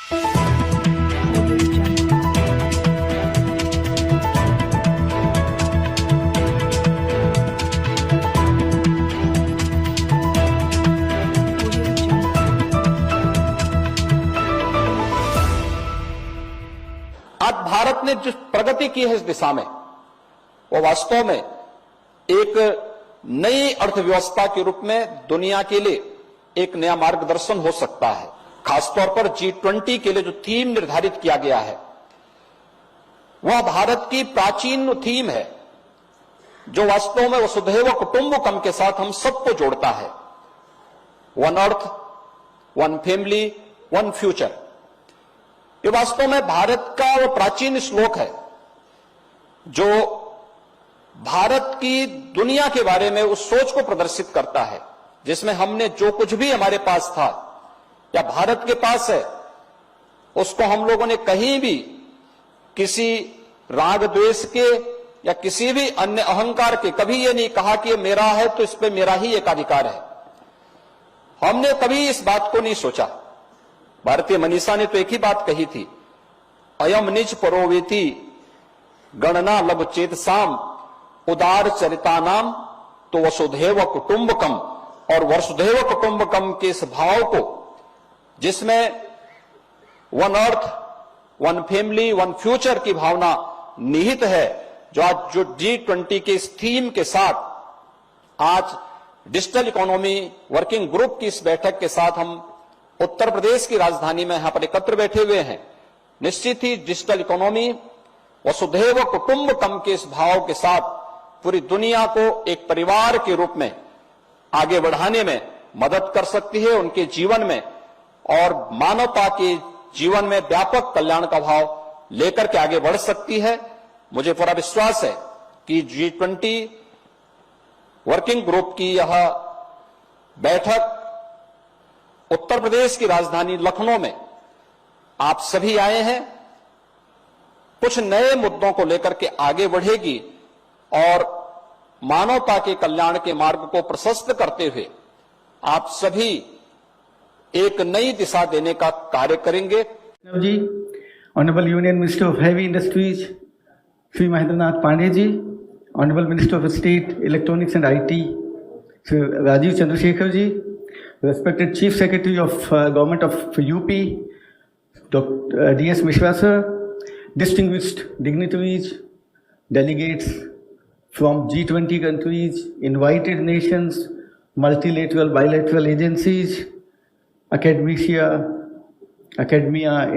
आज भारत ने जिस प्रगति की है इस दिशा में, वो वास्तव में एक नई अर्थव्यवस्था के रूप में दुनिया के लिए एक नया मार्गदर्शन हो सकता है। खासतौर पर G20 के लिए जो थीम निर्धारित किया गया है, वह भारत की प्राचीन थीम है, जो वास्तव में वसुधैव कुटुंबकम के साथ हम सबको जोड़ता है। One earth, one family, one future. ये वास्तव में भारत का वो प्राचीन श्लोक है जो भारत की दुनिया के बारे में उस सोच को प्रदर्शित करता है, जिसमें हमने जो कुछ भी हमारे पास था या भारत के पास है, उसको हम लोगों ने कहीं भी किसी राग द्वेष के या किसी भी अन्य अहंकार के कभी ये नहीं कहा कि ये मेरा है तो इस पे मेरा ही एकाधिकार है। हमने कभी इस बात को नहीं सोचा। भारतीय मनीषा ने तो एक ही बात कही थी, अयम निज परोवेति गणना लब चेतसाम उदार चरिता नाम, तो वसुधैव कुटुंबकम। और वसुधैव कुटुंबकम के इस भाव को, जिसमें one earth, one family, one future की भावना निहित है, जो आज जो G20 के इस थीम के साथ आज डिजिटल इकोनॉमी वर्किंग ग्रुप की इस बैठक के साथ हम उत्तर प्रदेश की राजधानी में यहां पर एकत्र बैठे हुए हैं। निश्चित ही डिजिटल इकोनॉमी वसुधैव कुटुंबकम के इस भाव के साथ पूरी दुनिया को एक परिवार के रूप में आगे बढ़ाने में मदद कर सकती है, उनके जीवन में और मानवता के जीवन में व्यापक कल्याण का भाव लेकर के आगे बढ़ सकती है। मुझे पूरा विश्वास है कि G20 वर्किंग ग्रुप की यह बैठक उत्तर प्रदेश की राजधानी लखनऊ में आप सभी आए हैं, कुछ नए मुद्दों को लेकर के आगे बढ़ेगी और मानवता के कल्याण के मार्ग को प्रशस्त करते हुए आप सभी एक नई दिशा देने का कार्य करेंगे। जी, honourable union minister of heavy industries Shri Mahendranath Pandey ji, honourable minister of state electronics and IT Shri Rajeev Chandrasekhar ji, respected Chief Secretary of Government of UP, Dr. D.S. Mishra sir, distinguished dignitaries, delegates from G20 countries, invited nations, multilateral, bilateral agencies, academia,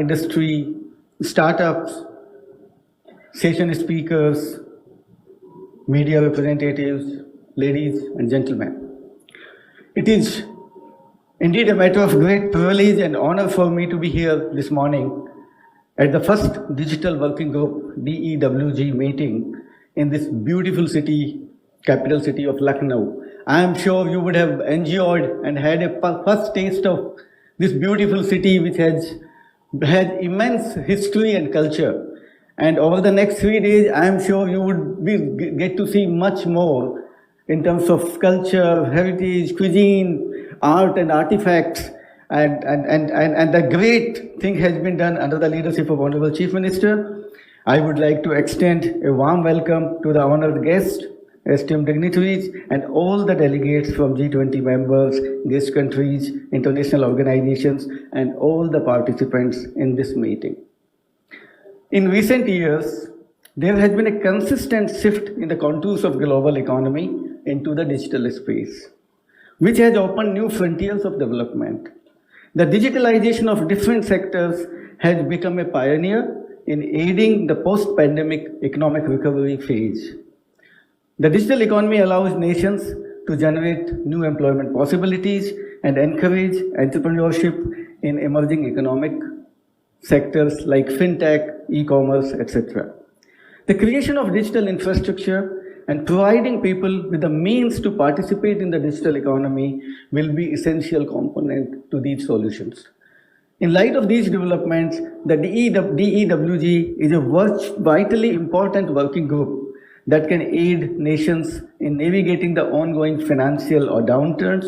industry, startups, session speakers, media representatives, ladies and gentlemen. It is indeed a matter of great privilege and honor for me to be here this morning at the first Digital Working Group DEWG meeting in this beautiful city, capital city of Lucknow. I am sure you would have enjoyed and had a first taste of this beautiful city which has immense history and culture. And over the next 3 days, I am sure you would get to see much more in terms of culture, heritage, cuisine, art and artifacts, and the great thing has been done under the leadership of Honorable Chief Minister. I would like to extend a warm welcome to the honored guests, esteemed dignitaries, and all the delegates from G20 members, guest countries, international organizations, and all the participants in this meeting. In recent years, there has been a consistent shift in the contours of global economy into the digital space, which has opened new frontiers of development. The digitalization of different sectors has become a pioneer in aiding the post-pandemic economic recovery phase. The digital economy allows nations to generate new employment possibilities and encourage entrepreneurship in emerging economic sectors like fintech, e-commerce, etc. The creation of digital infrastructure and providing people with the means to participate in the digital economy will be essential component to these solutions. In light of these developments, the DEWG is a vitally important working group that can aid nations in navigating the ongoing financial or downturns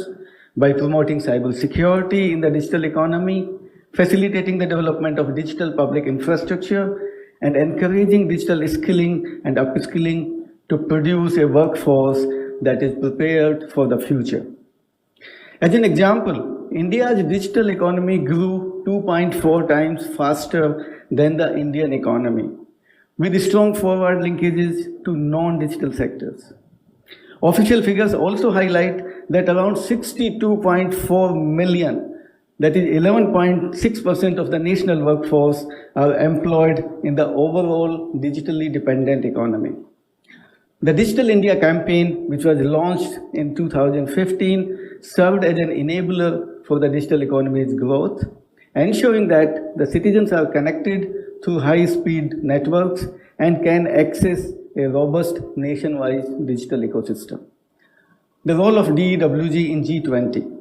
by promoting cybersecurity in the digital economy, facilitating the development of digital public infrastructure, and encouraging digital skilling and upskilling to produce a workforce that is prepared for the future. As an example, India's digital economy grew 2.4 times faster than the Indian economy, with strong forward linkages to non-digital sectors. Official figures also highlight that around 62.4 million, that is 11.6% of the national workforce, are employed in the overall digitally dependent economy. The Digital India campaign, which was launched in 2015, served as an enabler for the digital economy's growth, ensuring that the citizens are connected through high-speed networks and can access a robust nationwide digital ecosystem. The role of DEWG in G20.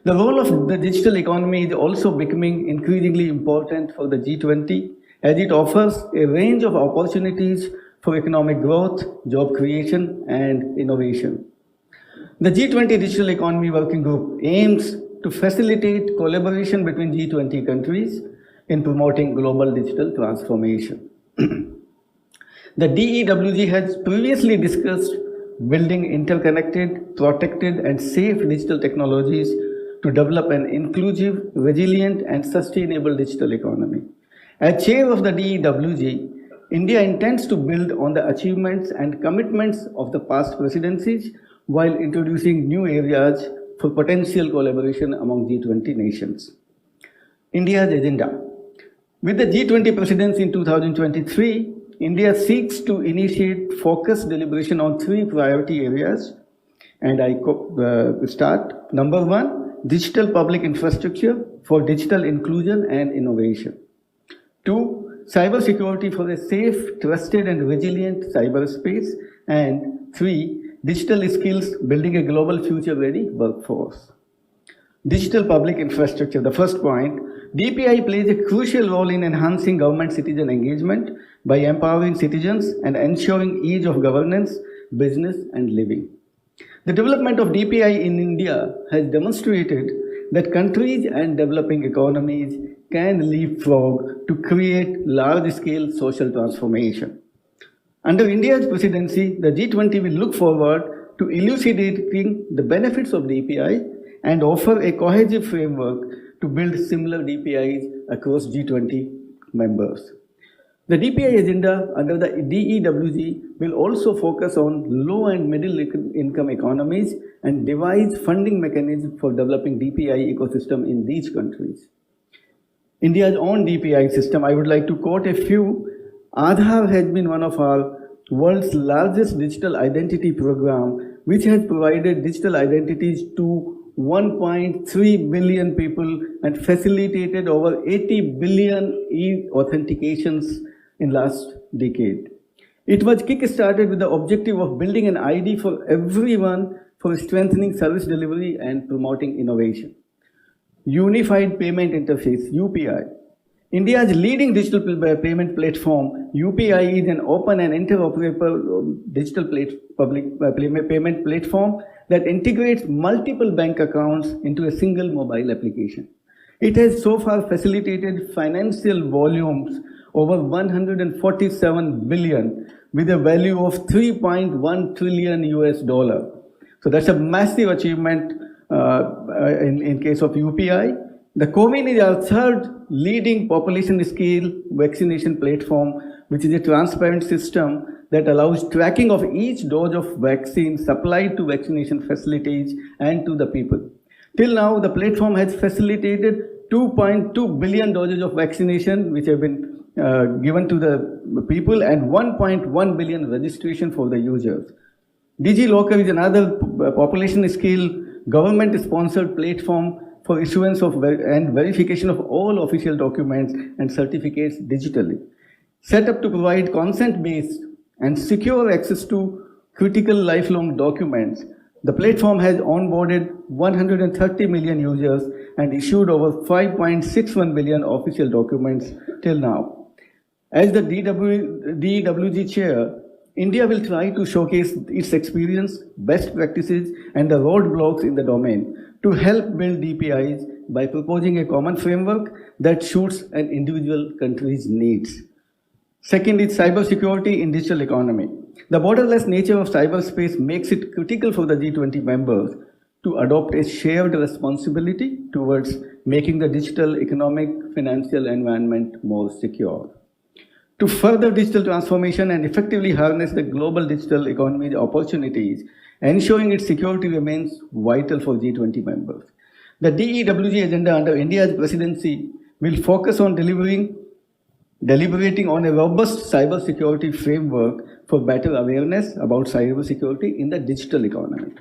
The role of the digital economy is also becoming increasingly important for the G20 as it offers a range of opportunities for economic growth, job creation, and innovation. The G20 Digital Economy Working Group aims to facilitate collaboration between G20 countries in promoting global digital transformation. The DEWG has previously discussed building interconnected, protected, and safe digital technologies to develop an inclusive, resilient, and sustainable digital economy. As chair of the DEWG, India intends to build on the achievements and commitments of the past presidencies while introducing new areas for potential collaboration among G20 nations. India's agenda. With the G20 presidency in 2023, India seeks to initiate focused deliberation on 3 priority areas, and I start. Number 1, digital public infrastructure for digital inclusion and innovation. 2, cybersecurity for a safe, trusted, and resilient cyberspace. And 3, digital skills, building a global future-ready workforce. Digital public infrastructure, the first point. DPI plays a crucial role in enhancing government-citizen engagement by empowering citizens and ensuring ease of governance, business, and living. The development of DPI in India has demonstrated that countries and developing economies can leapfrog to create large-scale social transformation. Under India's presidency, the G20 will look forward to elucidating the benefits of DPI and offer a cohesive framework to build similar DPIs across G20 members. The DPI agenda under the DEWG will also focus on low and middle income economies and devise funding mechanisms for developing DPI ecosystem in these countries. India's own DPI system, I would like to quote a few. Aadhaar has been one of our world's largest digital identity program, which has provided digital identities to 1.3 billion people and facilitated over 80 billion e-authentications in last decade. It was kick-started with the objective of building an ID for everyone for strengthening service delivery and promoting innovation. Unified Payment Interface, UPI. India's leading digital payment platform, UPI, is an open and interoperable digital public payment platform that integrates multiple bank accounts into a single mobile application. It has so far facilitated financial volumes over 147 billion with a value of 3.1 trillion US dollar. So that's a massive achievement in case of UPI. The CoWIN is our third leading population scale vaccination platform, which is a transparent system that allows tracking of each dose of vaccine supplied to vaccination facilities and to the people. Till now, the platform has facilitated 2.2 billion doses of vaccination, which have been given to the people, and 1.1 billion registration for the users. DigiLocker is another population scale government-sponsored platform for issuance of and verification of all official documents and certificates digitally. Set up to provide consent-based and secure access to critical lifelong documents, the platform has onboarded 130 million users and issued over 5.61 billion official documents till now. As the DEWG chair, India will try to showcase its experience, best practices, and the roadblocks in the domain to help build DPIs by proposing a common framework that suits an individual country's needs. Second is cybersecurity in digital economy. The borderless nature of cyberspace makes it critical for the G20 members to adopt a shared responsibility towards making the digital economic financial environment more secure. To further digital transformation and effectively harness the global digital economy's opportunities, ensuring its security remains vital for G20 members. The DEWG agenda under India's presidency will focus on deliberating on a robust cybersecurity framework for better awareness about cybersecurity in the digital economy.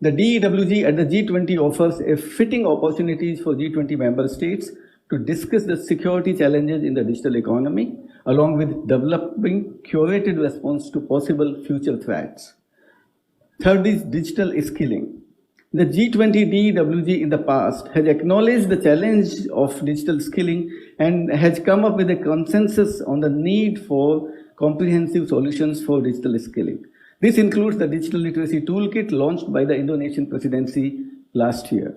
The DEWG at the G20 offers a fitting opportunities for G20 member states to discuss the security challenges in the digital economy, along with developing curated response to possible future threats. Third is digital skilling. The G20 DEWG in the past has acknowledged the challenge of digital skilling and has come up with a consensus on the need for comprehensive solutions for digital skilling. This includes the Digital Literacy Toolkit launched by the Indonesian presidency last year.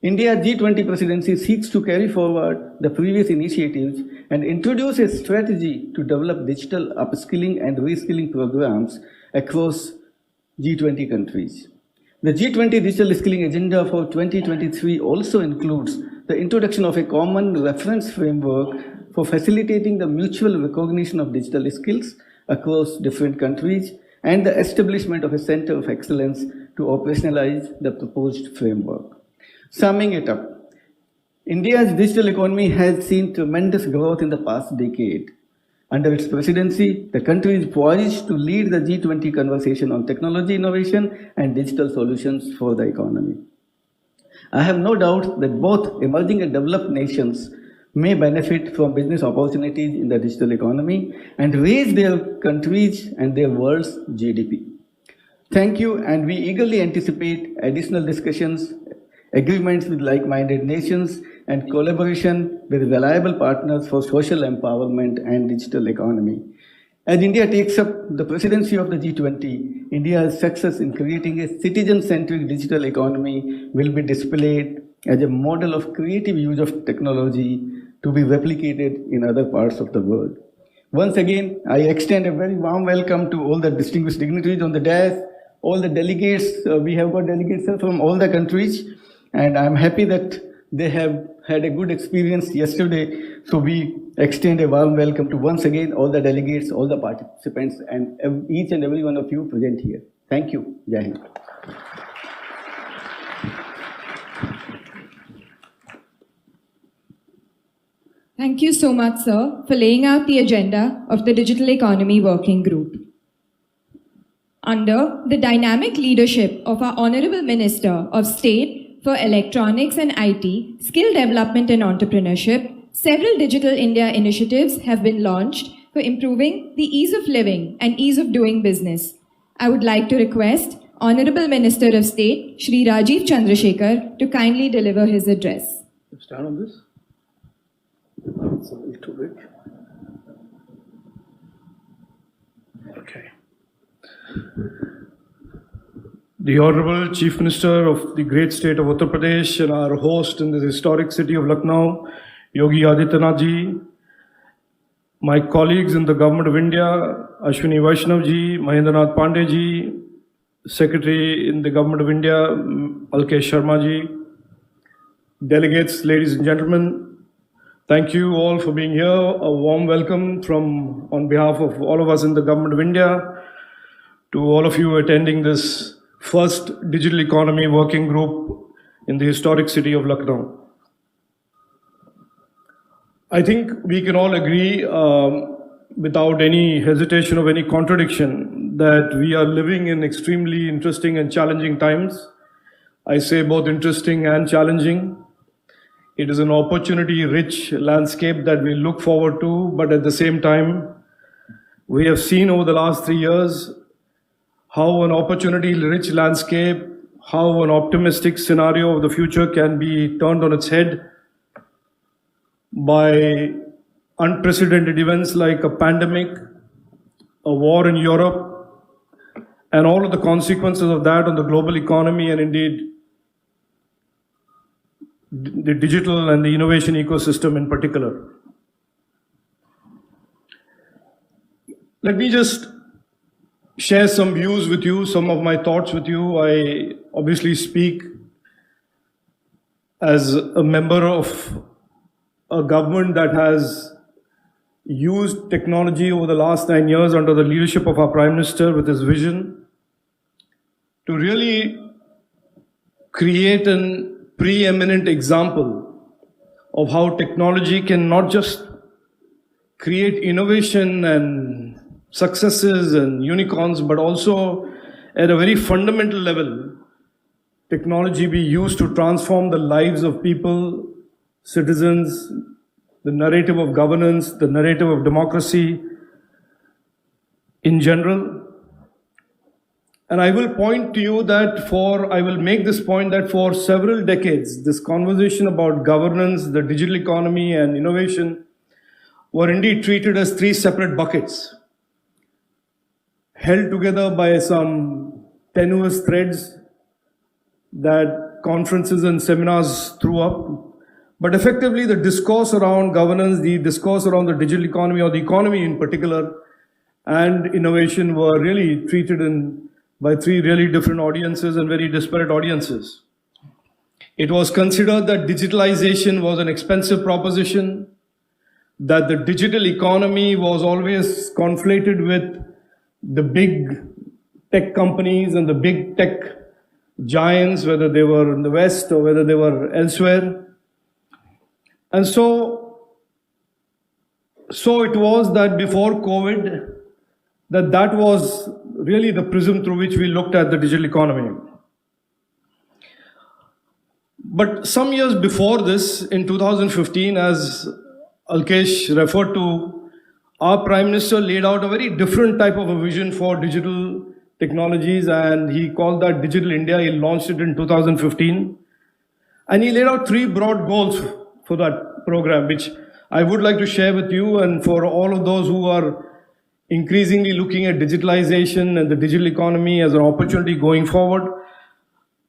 India's G20 presidency seeks to carry forward the previous initiatives and introduce a strategy to develop digital upskilling and reskilling programs across G20 countries. The G20 Digital Skilling Agenda for 2023 also includes the introduction of a common reference framework for facilitating the mutual recognition of digital skills across different countries and the establishment of a center of excellence to operationalize the proposed framework. Summing it up, India's digital economy has seen tremendous growth in the past decade. Under its presidency, the country is poised to lead the G20 conversation on technology innovation and digital solutions for the economy. I have no doubt that both emerging and developed nations may benefit from business opportunities in the digital economy and raise their countries and their world's GDP. Thank you, and we eagerly anticipate additional discussions, agreements with like-minded nations, and collaboration with reliable partners for social empowerment and digital economy. As India takes up the presidency of the G20, India's success in creating a citizen-centric digital economy will be displayed as a model of creative use of technology to be replicated in other parts of the world. Once again, I extend a very warm welcome to all the distinguished dignitaries on the dais, all the delegates. We have got delegates from all the countries, and I'm happy that they have had a good experience yesterday. So we extend a warm welcome to once again all the delegates, all the participants, and each and every one of you present here. Thank you. Jai Hind. Thank you so much, sir, for laying out the agenda of the Digital Economy Working Group. Under the dynamic leadership of our Honorable Minister of State for Electronics and IT, Skill Development and Entrepreneurship, several Digital India initiatives have been launched for improving the ease of living and ease of doing business. I would like to request Honorable Minister of State, Shri Rajiv Chandrasekhar, to kindly deliver his address. Stand on this. It's a little bit. Okay. The Honorable Chief Minister of the great state of Uttar Pradesh and our host in this historic city of Lucknow, Yogi Adityanath ji, my colleagues in the Government of India, Ashwini Vaishnav ji, Mahendranath Pandey ji, Secretary in the Government of India, Alkesh Sharma ji, delegates, ladies and gentlemen, thank you all for being here. A warm welcome on behalf of all of us in the Government of India to all of you attending this first Digital Economy Working Group in the historic city of Lucknow. I think we can all agree without any hesitation of any contradiction that we are living in extremely interesting and challenging times. I say both interesting and challenging. It is an opportunity-rich landscape that we look forward to, but at the same time, we have seen over the last 3 years how an opportunity-rich landscape, how an optimistic scenario of the future can be turned on its head by unprecedented events like a pandemic, a war in Europe, and all of the consequences of that on the global economy and indeed the digital and the innovation ecosystem in particular. Let me just share some views with you, some of my thoughts with you. I obviously speak as a member of a government that has used technology over the last 9 years under the leadership of our Prime Minister with his vision to really create a preeminent example of how technology can not just create innovation and successes and unicorns, but also at a very fundamental level, technology be used to transform the lives of people, citizens, the narrative of governance, the narrative of democracy in general. And I will point to you that I will make this point that for several decades, this conversation about governance, the digital economy and innovation were indeed treated as three separate buckets, held together by some tenuous threads that conferences and seminars threw up. But effectively, the discourse around governance, the discourse around the digital economy, or the economy in particular, and innovation were really treated by three really different audiences and very disparate audiences. It was considered that digitalization was an expensive proposition, that the digital economy was always conflated with the big tech companies and the big tech giants, whether they were in the West or whether they were elsewhere. And so it was that before COVID, that was really the prism through which we looked at the digital economy. But some years before this, in 2015, as Alkesh referred to, our Prime Minister laid out a very different type of a vision for digital technologies, and he called that Digital India. He launched it in 2015. And he laid out three broad goals for that program, which I would like to share with you and for all of those who are increasingly looking at digitalization and the digital economy as an opportunity going forward.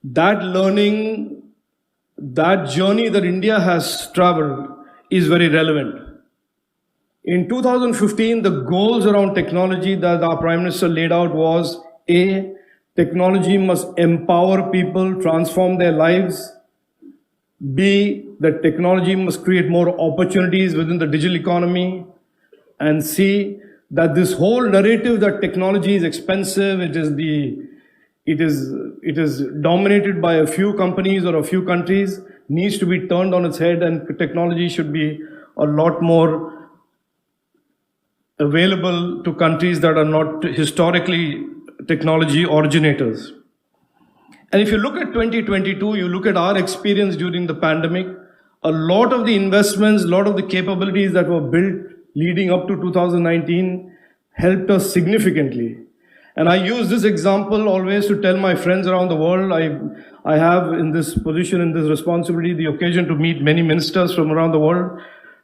That learning, that journey that India has traveled is very relevant. In 2015, the goals around technology that our Prime Minister laid out was A, technology must empower people, transform their lives. B, that technology must create more opportunities within the digital economy. And C, that this whole narrative that technology is expensive, it is dominated by a few companies or a few countries, needs to be turned on its head, and technology should be a lot more available to countries that are not historically technology originators. And if you look at 2022, you look at our experience during the pandemic, a lot of the investments, a lot of the capabilities that were built leading up to 2019 helped us significantly. And I use this example always to tell my friends around the world. I have in this position, in this responsibility, the occasion to meet many ministers from around the world,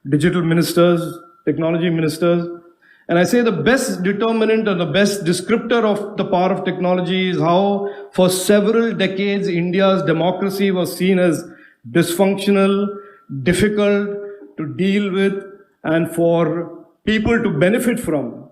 digital ministers, technology ministers. And I say the best determinant and the best descriptor of the power of technology is how for several decades India's democracy was seen as dysfunctional, difficult to deal with, and for people to benefit from.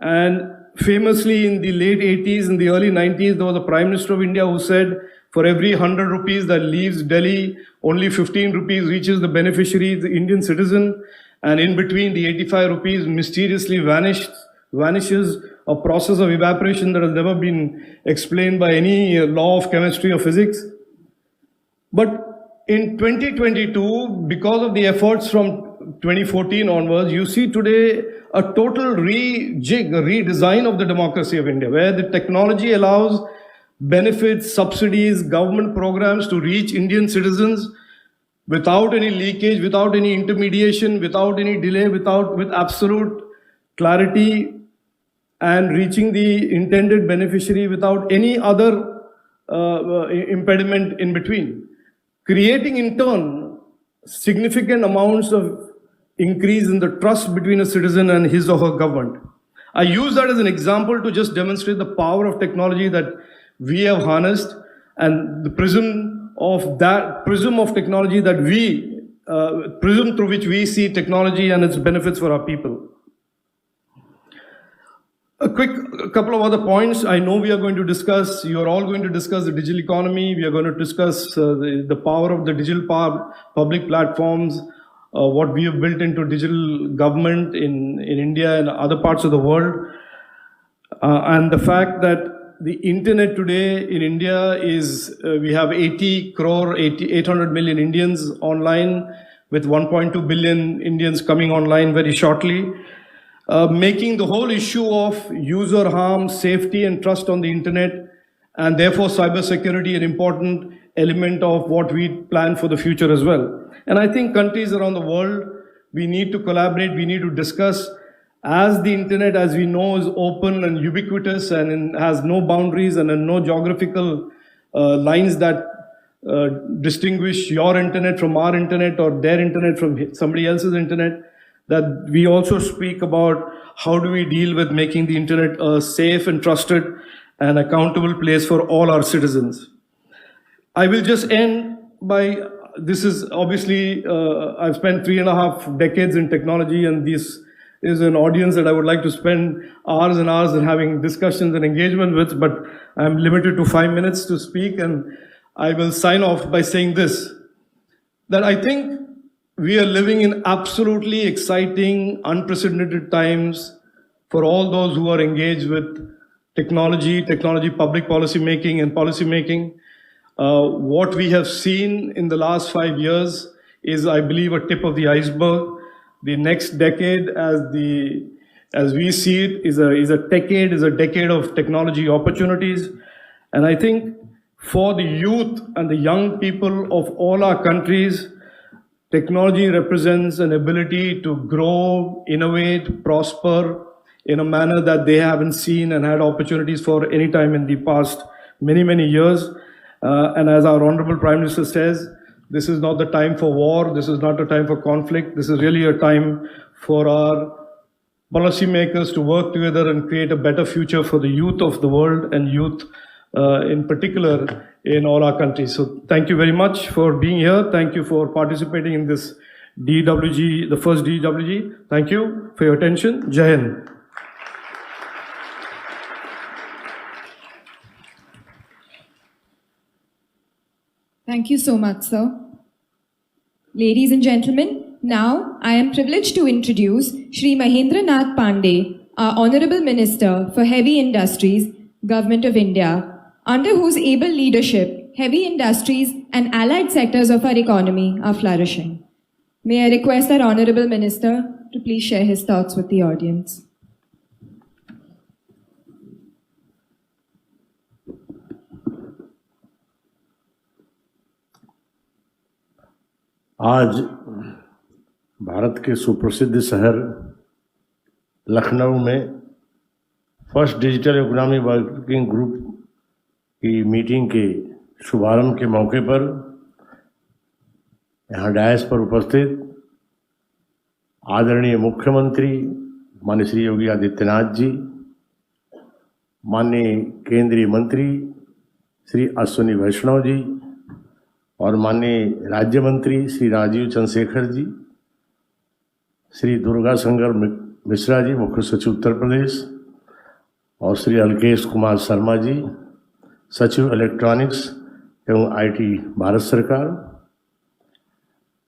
And famously in the late 80s and the early 90s, there was a Prime Minister of India who said, for every 100 rupees that leaves Delhi, only 15 rupees reaches the beneficiary, the Indian citizen. And in between, the 85 rupees mysteriously vanishes, a process of evaporation that has never been explained by any law of chemistry or physics. But in 2022, because of the efforts from 2014 onwards, you see today a total rejig, a redesign of the democracy of India, where the technology allows benefits, subsidies, government programs to reach Indian citizens without any leakage, without any intermediation, without any delay, with absolute clarity, and reaching the intended beneficiary without any other impediment in between. Creating in turn significant amounts of increase in the trust between a citizen and his or her government. I use that as an example to just demonstrate the power of technology that we have harnessed, and the prism of that prism of technology that prism through which we see technology and its benefits for our people. A couple of other points. I know we are going to discuss, you are all going to discuss the digital economy. We are going to discuss the power of the digital public platforms, what we have built into digital government in India and other parts of the world. And the fact that the internet today in India is, we have 800 million Indians online, with 1.2 billion Indians coming online very shortly. Making the whole issue of user harm, safety and trust on the internet, and therefore cybersecurity an important element of what we plan for the future as well. And I think countries around the world, we need to collaborate, we need to discuss, as the internet, as we know, is open and ubiquitous and has no boundaries and no geographical lines that distinguish your internet from our internet or their internet from somebody else's internet, that we also speak about how do we deal with making the internet a safe and trusted and accountable place for all our citizens. I will just end by, this is obviously, I've spent 3.5 decades in technology, and this is an audience that I would like to spend hours and hours in having discussions and engagement with, but I'm limited to 5 minutes to speak, and I will sign off by saying this, that I think we are living in absolutely exciting, unprecedented times for all those who are engaged with technology, public policy making and policy making. What we have seen in the last 5 years is, I believe, a tip of the iceberg. The next decade, as we see it, is a decade of technology opportunities. And I think for the youth and the young people of all our countries, technology represents an ability to grow, innovate, prosper in a manner that they haven't seen and had opportunities for any time in the past many, many years. And as our Honorable Prime Minister says, this is not the time for war, this is not a time for conflict, this is really a time for our policymakers to work together and create a better future for the youth of the world and youth in particular in all our countries. So thank you very much for being here. Thank you for participating in this DWG, the first DWG. Thank you for your attention. Jai Hind. Thank you so much, sir. Ladies and gentlemen, now I am privileged to introduce Shri Mahendranath Pandey, our Honorable Minister for Heavy Industries, Government of India, under whose able leadership, heavy industries and allied sectors of our economy are flourishing. May I request our Honorable Minister to please share his thoughts with the audience. आज भारत के सुप्रसिद्ध शहर लखनऊ में first digital economy working group की meeting के शुभारंभ के मौके पर यहाँ डायस पर उपस्थित आदरणीय मुख्यमंत्री माननीय श्री योगी आदित्यनाथ जी, माननीय केंद्रीय मंत्री श्री अश्विनी वैष्णव जी और माननीय राज्य मंत्री श्री राजीव चंद्रशेखर जी, श्री दुर्गा शंकर मिश्रा जी, मुख्य सचिव उत्तर प्रदेश, और श्री अलकेश कुमार शर्मा जी, सचिव इलेक्ट्रॉनिक्स एवं आईटी भारत सरकार,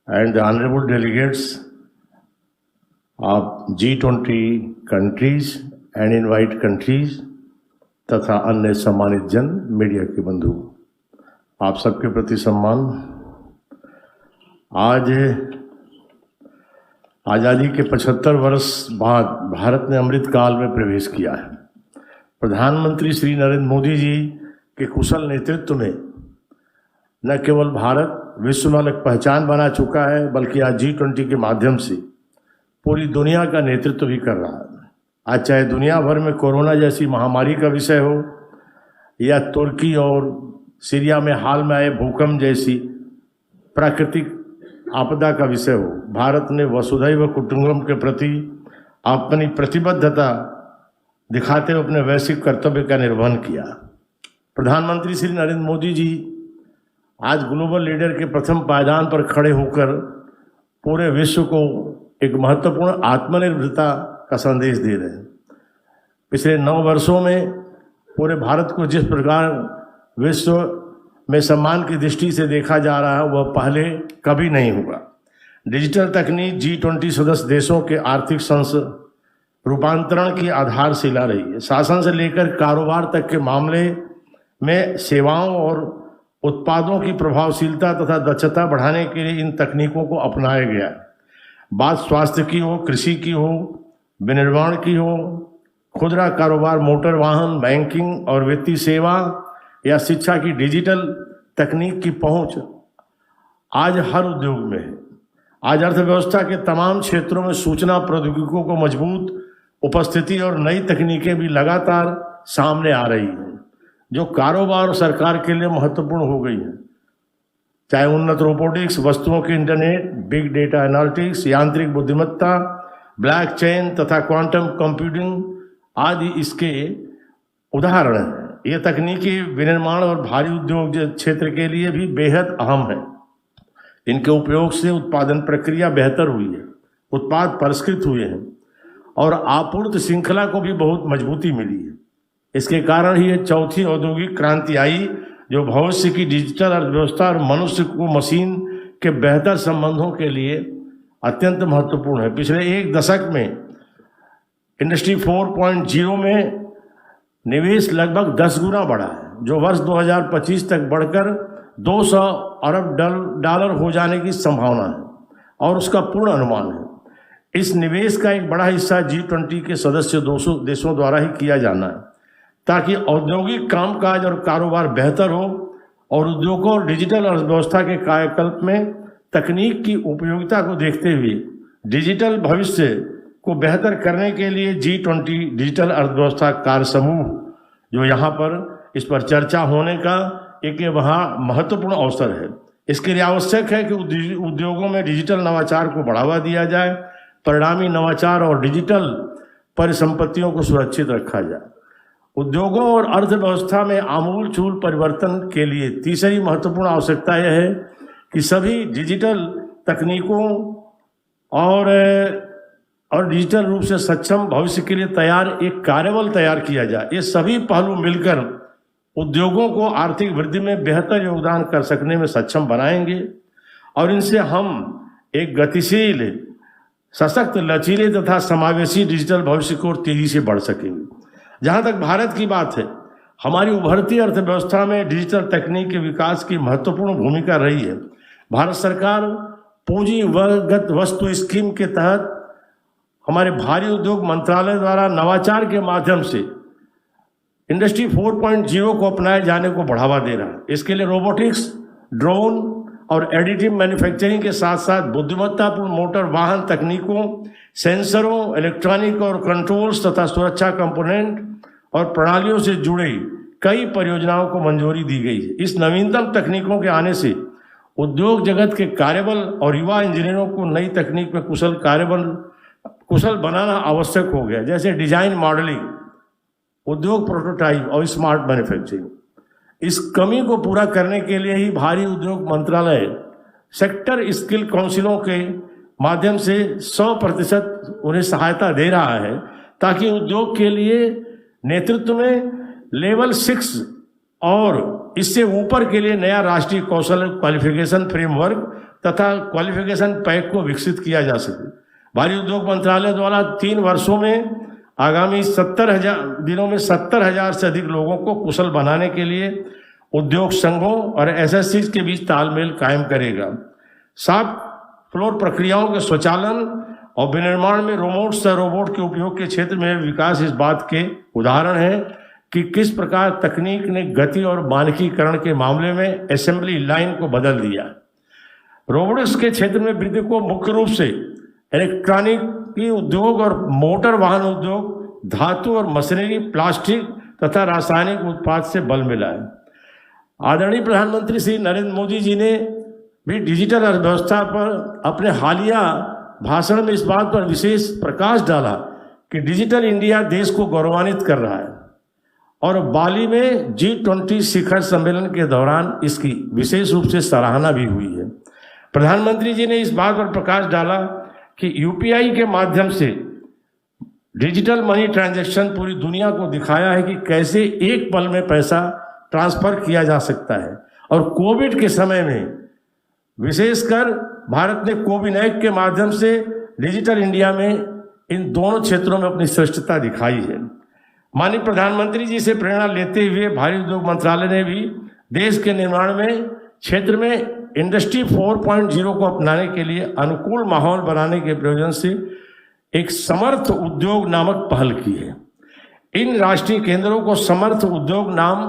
and the honourable delegates of G20 countries and invite countries तथा अन्य सम्मानित जन, मीडिया के बंधु, आप सबके प्रति सम्मान। आज आज़ादी के 75 वर्ष बाद भारत ने अमृत काल में प्रवेश किया है। प्रधानमंत्री श्री नरेंद्र मोदी जी के कुशल नेतृत्व में न केवल भारत विश्व में एक पहचान बना चुका है, बल्कि आज G20 के माध्यम से पूरी दुनिया का नेतृत्व भी कर रहा है। आज चाहे दुनिया भर में कोरोना जैसी महामारी का विषय हो या तुर्की और सीरिया में हाल में आए भूकंप जैसी प्राकृतिक आपदा का विषय हो, भारत ने वसुधैव कुटुंबकम के प्रति अपनी प्रतिबद्धता दिखाते हुए अपने वैश्विक कर्तव्य का निर्वहन किया। प्रधानमंत्री श्री नरेंद्र मोदी जी आज ग्लोबल लीडर के प्रथम पायदान पर खड़े होकर पूरे विश्व को एक महत्वपूर्ण आत्मनिर्भरता का संदेश दे रहे हैं। पिछले 9 वर्षों में पूरे भारत को जिस प्रकार विश्व में सम्मान की दृष्टि से देखा जा रहा है वह पहले कभी नहीं हुआ। डिजिटल तकनीक G20 सदस्य देशों के आर्थिक रूपांतरण की आधारशिला रही है। शासन से लेकर कारोबार तक के मामले में सेवाओं और उत्पादों की प्रभावशीलता तथा दक्षता बढ़ाने के लिए इन तकनीकों को अपनाया गया है। बात स्वास्थ्य की हो, कृषि की हो, विनिर्माण की हो, खुदरा कारोबार, मोटर वाहन, बैंकिंग और वित्तीय सेवा या शिक्षा की, डिजिटल तकनीक की पहुंच आज हर उद्योग में है। आज अर्थव्यवस्था के तमाम क्षेत्रों में सूचना प्रौद्योगिकियों को मजबूत उपस्थिति और नई तकनीकें भी लगातार सामने आ रही हैं, जो कारोबार और सरकार के लिए महत्वपूर्ण हो गई हैं। चाहे उन्नत रोबोटिक्स, वस्तुओं के इंटरनेट, बिग डेटा एनालिटिक्स, यांत्रिक बुद्धिमत्ता, ब्लॉकचेन तथा क्वांटम कंप्यूटिंग आदि इसके उदाहरण हैं। ये तकनीकी विनिर्माण और भारी उद्योग क्षेत्र के लिए भी बेहद अहम है। इनके उपयोग से उत्पादन प्रक्रिया बेहतर हुई है, उत्पाद परिष्कृत हुए हैं और आपूर्ति श्रृंखला को भी बहुत मजबूती मिली है। इसके कारण ही ये चौथी औद्योगिक क्रांति आई, जो भविष्य की डिजिटल अर्थव्यवस्था और मनुष्य को मशीन के बेहतर संबंधों के लिए अत्यंत महत्वपूर्ण है। पिछले एक दशक में इंडस्ट्री 4.0 में निवेश लगभग 10 गुना बढ़ा है, जो वर्ष 2025 तक बढ़कर $200 अरब डॉलर हो जाने की संभावना है और उसका पूर्ण अनुमान है। इस निवेश का एक बड़ा हिस्सा G20 के सदस्य देशों द्वारा ही किया जाना है, ताकि औद्योगिक कामकाज और कारोबार बेहतर हो और उद्योगों और डिजिटल अर्थव्यवस्था के कायाकल्प में तकनीक की उपयोगिता को देखते हुए डिजिटल भविष्य को बेहतर करने के लिए G20 डिजिटल अर्थव्यवस्था कार्य समूह, जो यहाँ पर इस पर चर्चा होने का एक वहाँ महत्वपूर्ण अवसर है। इसके लिए आवश्यक है कि उद्योगों में डिजिटल नवाचार को बढ़ावा दिया जाए, परिणामी नवाचार और डिजिटल परिसंपत्तियों को सुरक्षित रखा जाए। उद्योगों और अर्थव्यवस्था में आमूलचूल परिवर्तन के लिए तीसरी महत्वपूर्ण आवश्यकता यह है कि सभी डिजिटल तकनीकों और डिजिटल रूप से सक्षम भविष्य के लिए तैयार एक कार्यबल तैयार किया जाए। ये सभी पहलू मिलकर उद्योगों को आर्थिक वृद्धि में बेहतर योगदान कर सकने में सक्षम बनाएंगे और इनसे हम एक गतिशील, सशक्त, लचीले तथा समावेशी डिजिटल भविष्य को तेजी से बढ़ सकेंगे। जहाँ तक भारत की बात है, हमारी उभरती अर्थव्यवस्था में डिजिटल तकनीक के विकास की महत्वपूर्ण भूमिका रही है। भारत सरकार पूंजीगत वस्तु स्कीम के तहत हमारे भारी उद्योग मंत्रालय द्वारा नवाचार के माध्यम से इंडस्ट्री 4.0 को अपनाए जाने को बढ़ावा दे रहा है। इसके लिए रोबोटिक्स, ड्रोन और एडिटिव मैन्युफैक्चरिंग के साथ साथ बुद्धिमत्तापूर्ण मोटर वाहन तकनीकों, सेंसरों, इलेक्ट्रॉनिक और कंट्रोल्स तथा सुरक्षा कंपोनेंट और प्रणालियों से जुड़ी कई परियोजनाओं को मंजूरी दी गई है। इस नवीनतम तकनीकों के आने से उद्योग जगत के कार्यबल और युवा इंजीनियरों को नई तकनीक में कुशल बनाना आवश्यक हो गया, जैसे डिजाइन मॉडलिंग, उद्योग प्रोटोटाइप और स्मार्ट मैन्युफैक्चरिंग। इस कमी को पूरा करने के लिए ही भारी उद्योग मंत्रालय सेक्टर स्किल काउंसिलों के माध्यम से 100% उन्हें सहायता दे रहा है, ताकि उद्योग के लिए नेतृत्व में लेवल 6 और इससे ऊपर के लिए नया राष्ट्रीय कौशल क्वालिफिकेशन फ्रेमवर्क तथा क्वालिफिकेशन पैक को विकसित किया जा सके। भारी उद्योग मंत्रालय द्वारा 3 वर्षों में आगामी 70,000 दिनों में 70,000 से अधिक लोगों को कुशल बनाने के लिए उद्योग संघों और एसएससी के बीच तालमेल कायम करेगा। सॉफ्ट फ्लोर प्रक्रियाओं के स्वचालन और विनिर्माण में रोबोट के उपयोग के क्षेत्र में विकास इस बात के उदाहरण है कि किस प्रकार तकनीक ने गति और मानकीकरण के मामले में असेंबली लाइन को बदल दिया। रोबोटिक्स के क्षेत्र में वृद्धि को मुख्य रूप से इलेक्ट्रॉनिक उद्योग और मोटर वाहन उद्योग, धातु और मशीनरी, प्लास्टिक तथा रासायनिक उत्पाद से बल मिला है। आदरणीय प्रधानमंत्री श्री नरेंद्र मोदी जी ने भी डिजिटल अर्थव्यवस्था पर अपने हालिया भाषण में इस बात पर विशेष प्रकाश डाला कि डिजिटल इंडिया देश को गौरवान्वित कर रहा है और बाली में G20 शिखर सम्मेलन के दौरान इसकी विशेष रूप से सराहना भी हुई है। प्रधानमंत्री जी ने इस बात पर प्रकाश डाला कि यूपीआई के माध्यम से डिजिटल मनी ट्रांजैक्शन पूरी दुनिया को दिखाया है कि कैसे एक पल में पैसा ट्रांसफर किया जा सकता है। और कोविड के समय में विशेषकर भारत ने कोविन ऐप के माध्यम से डिजिटल इंडिया में इन दोनों क्षेत्रों में अपनी श्रेष्ठता दिखाई है। माननीय प्रधानमंत्री जी से प्रेरणा लेते हुए भारी उद्योग मंत्रालय ने भी देश के निर्माण में क्षेत्र में इंडस्ट्री 4.0 को अपनाने के लिए अनुकूल माहौल बनाने के प्रयोजन से एक समर्थ उद्योग नामक पहल की है। इन राष्ट्रीय केंद्रों को समर्थ उद्योग नाम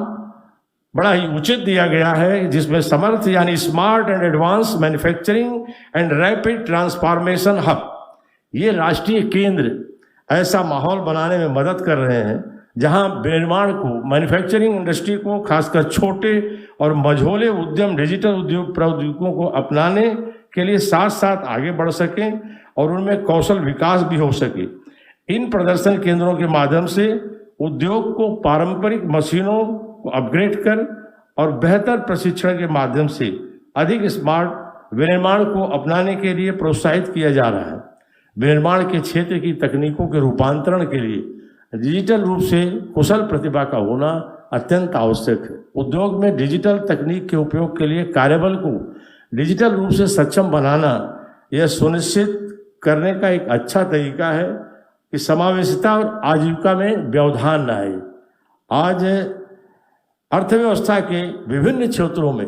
बड़ा ही उचित दिया गया है, जिसमें समर्थ यानी smart and advance manufacturing and rapid transformation hub, ये राष्ट्रीय केंद्र ऐसा माहौल बनाने में मदद कर रहे हैं जहां विनिर्माण को, मैन्युफैक्चरिंग इंडस्ट्री को, खासकर छोटे और मझोले उद्यम डिजिटल उद्योग प्रौद्योगिकियों को अपनाने के लिए साथ साथ आगे बढ़ सकें और उनमें कौशल विकास भी हो सके। इन प्रदर्शन केंद्रों के माध्यम से उद्योग को पारंपरिक मशीनों को अपग्रेड कर और बेहतर प्रशिक्षण के माध्यम से अधिक स्मार्ट विनिर्माण को अपनाने के लिए प्रोत्साहित किया जा रहा है। विनिर्माण के क्षेत्र की तकनीकों के रूपांतरण के लिए डिजिटल रूप से कुशल प्रतिभा का होना अत्यंत आवश्यक है। उद्योग में डिजिटल तकनीक के उपयोग के लिए कार्यबल को डिजिटल रूप से सक्षम बनाना यह सुनिश्चित करने का एक अच्छा तरीका है कि समावेशिता और आजीविका में व्यवधान न आए। आज अर्थव्यवस्था के विभिन्न क्षेत्रों में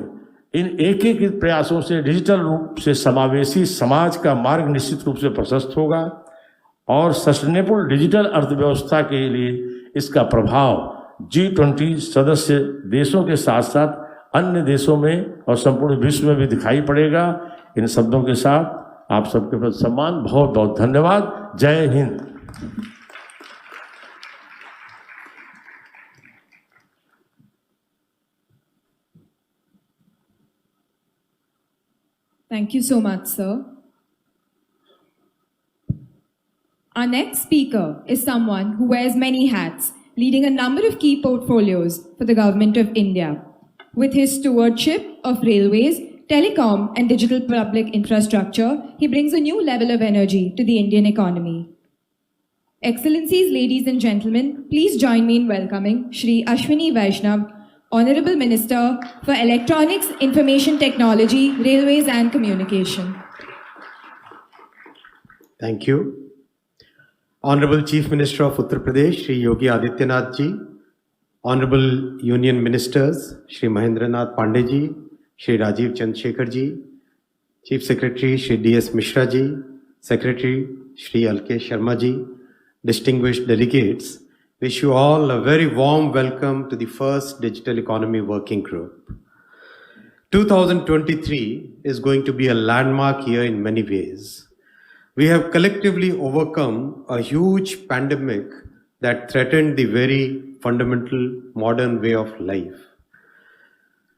इन एकीकृत प्रयासों से डिजिटल रूप से समावेशी समाज का मार्ग निश्चित रूप से प्रशस्त होगा और सस्टेनेबल डिजिटल अर्थव्यवस्था के लिए इसका प्रभाव G20 सदस्य देशों के साथ साथ अन्य देशों में और संपूर्ण विश्व में भी दिखाई पड़ेगा। इन शब्दों के साथ आप सबके प्रति सम्मान, बहुत बहुत धन्यवाद। जय Hind. Thank you so much, sir. Our next speaker is someone who wears many hats, leading a number of key portfolios for the Government of India. With his stewardship of railways, telecom, and digital public infrastructure, he brings a new level of energy to the Indian economy. Excellencies, ladies and gentlemen, please join me in welcoming Shri Ashwini Vaishnav, Honorable Minister for Electronics, Information Technology, Railways and Communication. Thank you. Honorable Chief Minister of Uttar Pradesh, Shri Yogi Adityanath ji, Honorable Union Ministers, Shri Mahendranath Pandey ji, Shri Rajiv Chandrasekhar ji, Chief Secretary Shri D.S. Mishra ji, Secretary Shri Alkesh Sharma ji, distinguished delegates, wish you all a very warm welcome to the first Digital Economy Working Group. 2023 is going to be a landmark year in many ways. We have collectively overcome a huge pandemic that threatened the very fundamental modern way of life.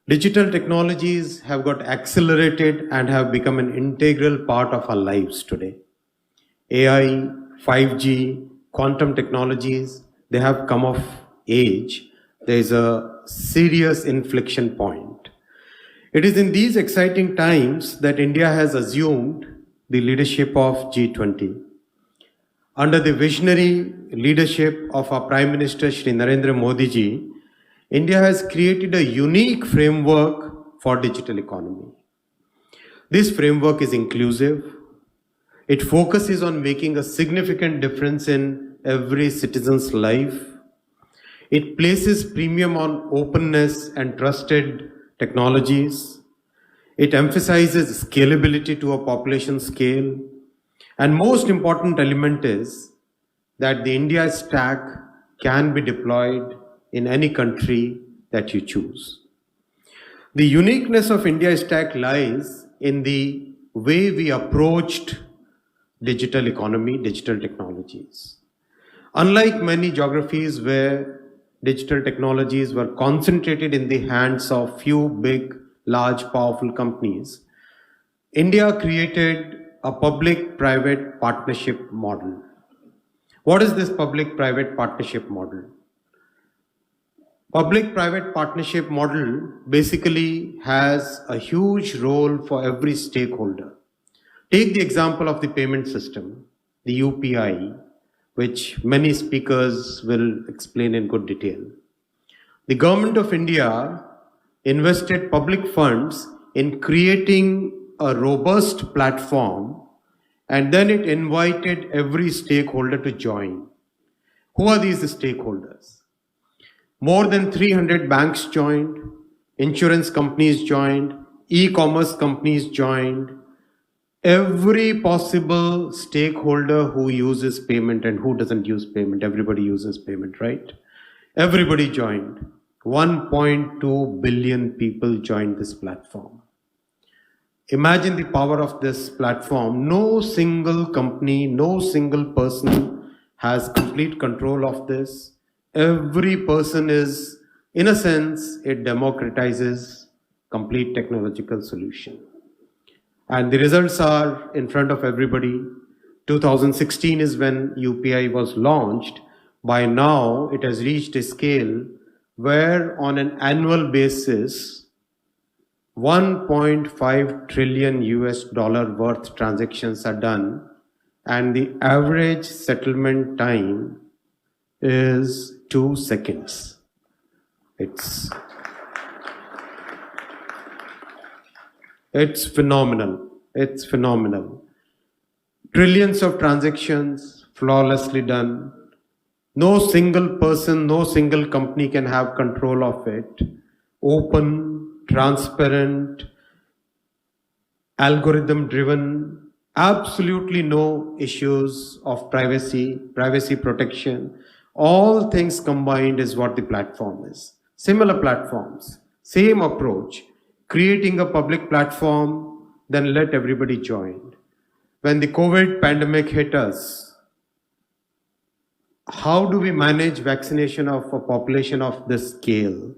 Digital technologies have got accelerated and have become an integral part of our lives today. AI, 5G, quantum technologies, they have come of age. There is a serious inflection point. It is in these exciting times that India has assumed the leadership of G20. Under the visionary leadership of our Prime Minister Shri Narendra Modi ji, India has created a unique framework for digital economy. This framework is inclusive. It focuses on making a significant difference in every citizen's life. It places premium on openness and trusted technologies. It emphasizes scalability to a population scale. And most important element is that the India stack can be deployed in any country that you choose. The uniqueness of India stack lies in the way we approached digital economy, digital technologies. Unlike many geographies where digital technologies were concentrated in the hands of few big, large, powerful companies, India created a public-private partnership model. What is this public-private partnership model? Public-private partnership model basically has a huge role for every stakeholder. Take the example of the payment system, the UPI, which many speakers will explain in good detail. The government of India invested public funds in creating a robust platform, and then it invited every stakeholder to join. Who are these stakeholders? More than 300 banks joined, insurance companies joined, e-commerce companies joined. Every possible stakeholder who uses payment and who doesn't use payment, everybody uses payment, right? Everybody joined. 1.2 billion people joined this platform. Imagine the power of this platform. No single company, no single person has complete control of this. Every person is, in a sense, it democratizes complete technological solution. And the results are in front of everybody. 2016 is when UPI was launched. By now, it has reached a scale where on an annual basis, 1.5 trillion US dollar worth transactions are done, and the average settlement time is 2 seconds. It's phenomenal. It's phenomenal. Trillions of transactions flawlessly done. No single person, no single company can have control of it. Open, transparent, algorithm driven, absolutely no issues of privacy protection. All things combined is what the platform is. Similar platforms, same approach, creating a public platform, then let everybody join. When the COVID pandemic hit us, how do we manage vaccination of a population of this scale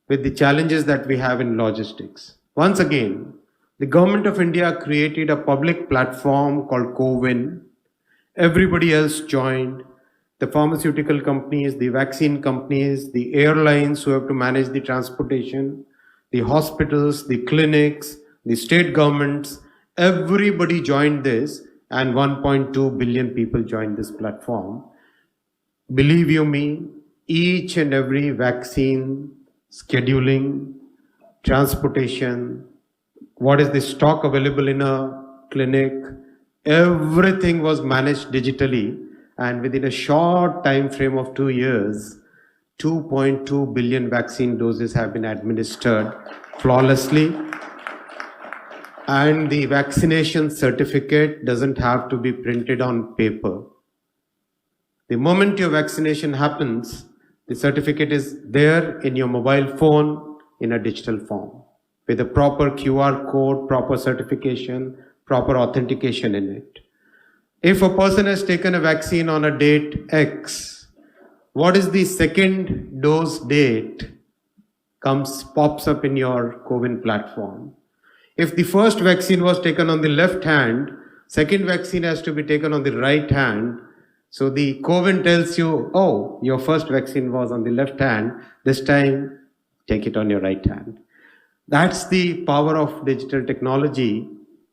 with the challenges that we have in logistics? Once again, the government of India created a public platform called CoWIN. Everybody else joined. The pharmaceutical companies, the vaccine companies, the airlines who have to manage the transportation, the hospitals, the clinics, the state governments, everybody joined this, and 1.2 billion people joined this platform. Believe you me, each and every vaccine, scheduling, transportation, what is the stock available in a clinic, everything was managed digitally, and within a short time frame of 2 years, 2.2 billion vaccine doses have been administered flawlessly. And the vaccination certificate doesn't have to be printed on paper. The moment your vaccination happens, the certificate is there in your mobile phone in a digital form with a proper QR code, proper certification, proper authentication in it. If a person has taken a vaccine on a date X, what is the second dose date pops up in your CoWIN platform. If the first vaccine was taken on the left hand, second vaccine has to be taken on the right hand. So the CoWIN tells you, oh, your first vaccine was on the left hand, this time take it on your right hand. That's the power of digital technology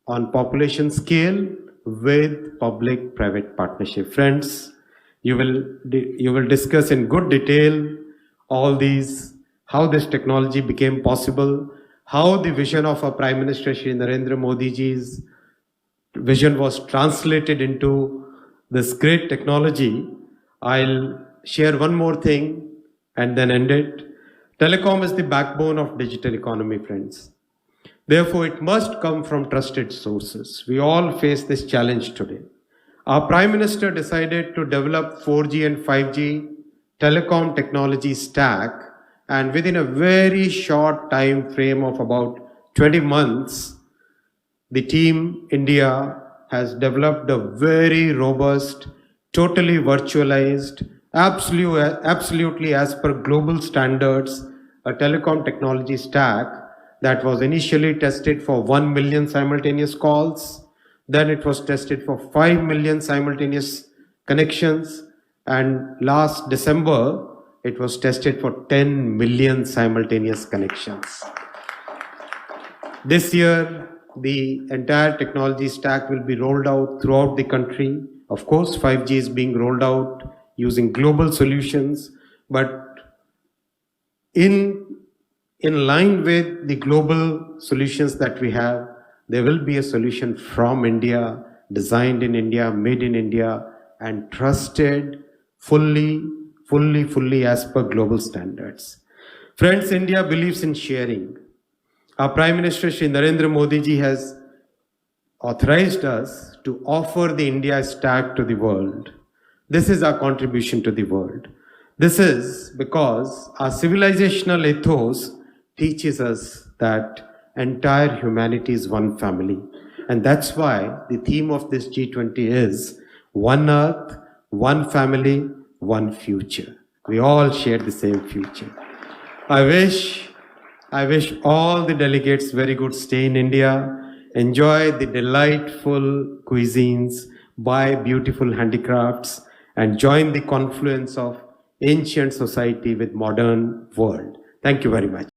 on population scale with public-private partnership. Friends, you will discuss in good detail all these, how this technology became possible, how the vision of our Prime Minister Shri Narendra Modi ji's vision was translated into this great technology. I'll share one more thing and then end it. Telecom is the backbone of digital economy, friends. Therefore, it must come from trusted sources. We all face this challenge today. Our Prime Minister decided to develop 4G and 5G telecom technology stack, and within a very short time frame of about 20 months, the team India has developed a very robust, totally virtualized, absolutely as per global standards, a telecom technology stack that was initially tested for 1 million simultaneous calls. Then it was tested for 5 million simultaneous connections. And last December, it was tested for 10 million simultaneous connections. This year, the entire technology stack will be rolled out throughout the country. Of course, 5G is being rolled out using global solutions, but in line with the global solutions that we have, there will be a solution from India, designed in India, made in India, and trusted fully as per global standards. Friends, India believes in sharing. Our Prime Minister Shri Narendra Modi ji has authorized us to offer the India stack to the world. This is our contribution to the world. This is because our civilizational ethos teaches us that entire humanity is one family. And that's why the theme of this G20 is One Earth, One Family, One Future. We all share the same future. I wish all the delegates very good stay in India, enjoy the delightful cuisines, buy beautiful handicrafts, and join the confluence of ancient society with modern world. Thank you very much.